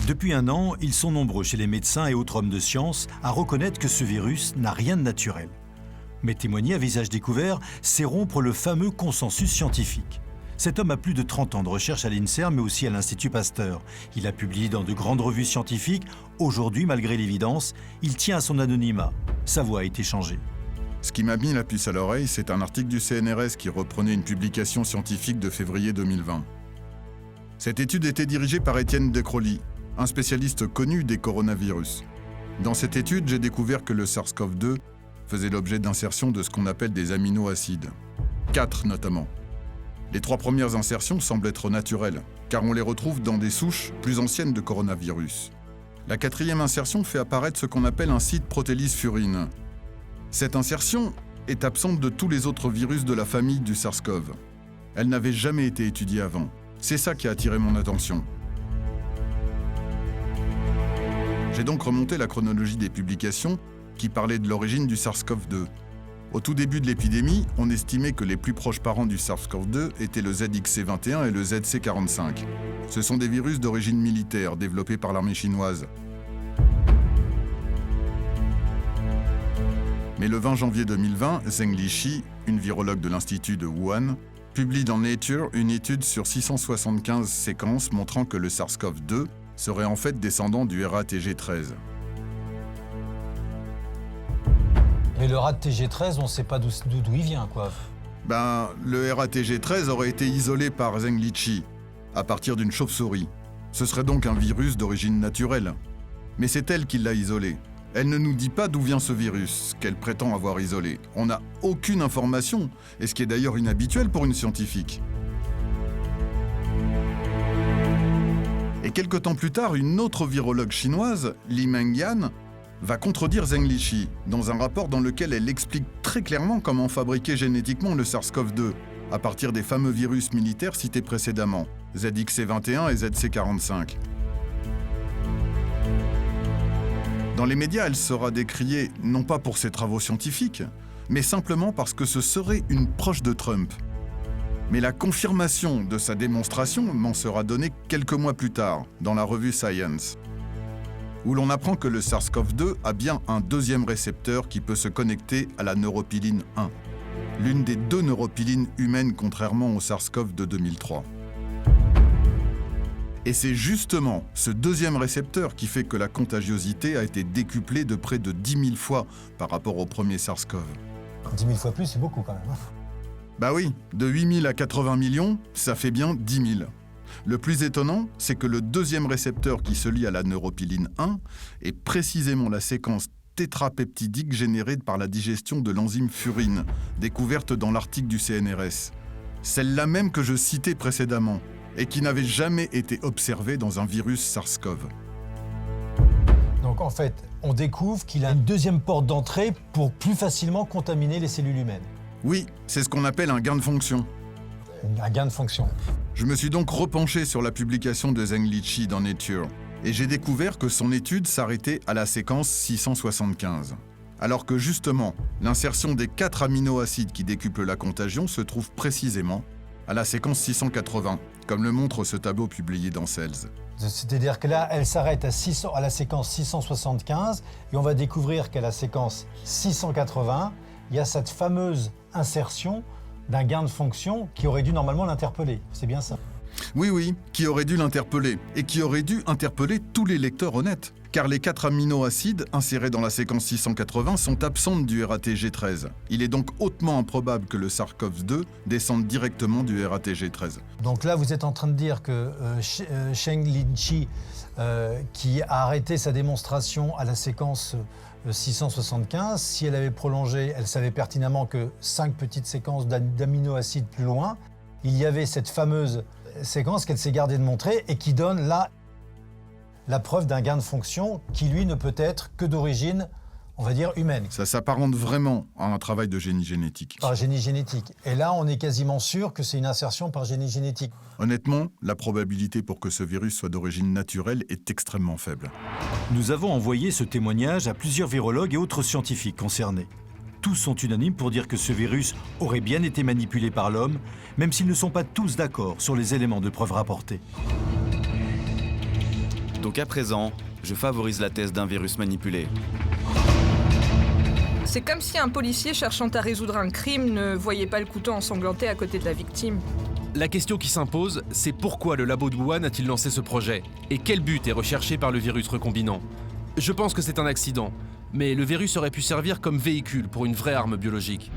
Depuis un an, ils sont nombreux chez les médecins et autres hommes de science à reconnaître que ce virus n'a rien de naturel. Mais témoigner à visage découvert, c'est rompre le fameux consensus scientifique. Cet homme a plus de 30 ans de recherche à l'INSERM, mais aussi à l'Institut Pasteur. Il a publié dans de grandes revues scientifiques. Aujourd'hui, malgré l'évidence, il tient à son anonymat. Sa voix a été changée. Ce qui m'a mis la puce à l'oreille, c'est un article du CNRS qui reprenait une publication scientifique de février 2020. Cette étude était dirigée par Étienne Decroly, un spécialiste connu des coronavirus. Dans cette étude, j'ai découvert que le SARS-CoV-2 faisait l'objet d'insertions de ce qu'on appelle des aminoacides. 4 notamment. Les 3 premières insertions semblent être naturelles, car on les retrouve dans des souches plus anciennes de coronavirus. La 4e insertion fait apparaître ce qu'on appelle un site protélise furine. Cette insertion est absente de tous les autres virus de la famille du SARS-CoV. Elle n'avait jamais été étudiée avant. C'est ça qui a attiré mon attention. J'ai donc remonté la chronologie des publications qui parlaient de l'origine du SARS-CoV-2. Au tout début de l'épidémie, on estimait que les plus proches parents du SARS-CoV-2 étaient le ZXC21 et le ZC45. Ce sont des virus d'origine militaire développés par l'armée chinoise. Mais le 20 janvier 2020, Zheng Liqi, une virologue de l'Institut de Wuhan, publie dans Nature une étude sur 675 séquences montrant que le SARS-CoV-2 serait en fait descendant du RATG13. Mais le RATG13, on ne sait pas d'où il vient, quoi. Le RATG13 aurait été isolé par Zheng Liqi à partir d'une chauve-souris. Ce serait donc un virus d'origine naturelle. Mais c'est elle qui l'a isolé. Elle ne nous dit pas d'où vient ce virus, qu'elle prétend avoir isolé. On n'a aucune information, et ce qui est d'ailleurs inhabituel pour une scientifique. Et quelque temps plus tard, une autre virologue chinoise, Li Mengyan, va contredire Zheng Liqi dans un rapport dans lequel elle explique très clairement comment fabriquer génétiquement le SARS-CoV-2 à partir des fameux virus militaires cités précédemment, ZXC21 et ZC45. Dans les médias, elle sera décriée non pas pour ses travaux scientifiques, mais simplement parce que ce serait une proche de Trump. Mais la confirmation de sa démonstration m'en sera donnée quelques mois plus tard, dans la revue Science, où l'on apprend que le SARS-CoV-2 a bien un 2e récepteur qui peut se connecter à la neuropiline 1, l'une des 2 neuropilines humaines contrairement au SARS-CoV de 2003. Et c'est justement ce 2e récepteur qui fait que la contagiosité a été décuplée de près de 10 000 fois par rapport au premier SARS-CoV. 10 000 fois plus, c'est beaucoup quand même. Bah oui, de 8 000 à 80 millions, ça fait bien 10 000. Le plus étonnant, c'est que le 2e récepteur qui se lie à la neuropiline 1 est précisément la séquence tétrapeptidique générée par la digestion de l'enzyme furine, découverte dans l'article du CNRS. Celle-là même que je citais précédemment, et qui n'avait jamais été observée dans un virus SARS-CoV. Donc en fait, on découvre qu'il a une 2e porte d'entrée pour plus facilement contaminer les cellules humaines. Oui, c'est ce qu'on appelle un gain de fonction. Un gain de fonction. Je me suis donc repenché sur la publication de Zheng Liqi dans Nature, et j'ai découvert que son étude s'arrêtait à la séquence 675. Alors que justement, l'insertion des 4 aminoacides qui décuplent la contagion se trouve précisément à la séquence 680, comme le montre ce tableau publié dans Cells. C'est-à-dire que là, elle s'arrête à la séquence 675 et on va découvrir qu'à la séquence 680, il y a cette fameuse insertion d'un gain de fonction qui aurait dû normalement l'interpeller. C'est bien ça? Oui, qui aurait dû l'interpeller, et qui aurait dû interpeller tous les lecteurs honnêtes, car les 4 aminoacides insérés dans la séquence 680 sont absentes du RATG13. Il est donc hautement improbable que le SARS-CoV-2 descende directement du RATG13. Donc là, vous êtes en train de dire que Zheng Liqi, qui a arrêté sa démonstration à la séquence 675, si elle avait prolongé, elle savait pertinemment que 5 petites séquences d'aminoacides plus loin, il y avait cette fameuse séquence qu'elle s'est gardée de montrer et qui donne là la preuve d'un gain de fonction qui, lui, ne peut être que d'origine, on va dire, humaine. Ça s'apparente vraiment à un travail de génie génétique. Par génie génétique. Et là, on est quasiment sûr que c'est une insertion par génie génétique. Honnêtement, la probabilité pour que ce virus soit d'origine naturelle est extrêmement faible. Nous avons envoyé ce témoignage à plusieurs virologues et autres scientifiques concernés. Tous sont unanimes pour dire que ce virus aurait bien été manipulé par l'homme, même s'ils ne sont pas tous d'accord sur les éléments de preuve rapportés. Donc à présent, je favorise la thèse d'un virus manipulé. C'est comme si un policier cherchant à résoudre un crime ne voyait pas le couteau ensanglanté à côté de la victime. La question qui s'impose, c'est pourquoi le labo de Wuhan a-t-il lancé ce projet? Et quel but est recherché par le virus recombinant? Je pense que c'est un accident, mais le virus aurait pu servir comme véhicule pour une vraie arme biologique.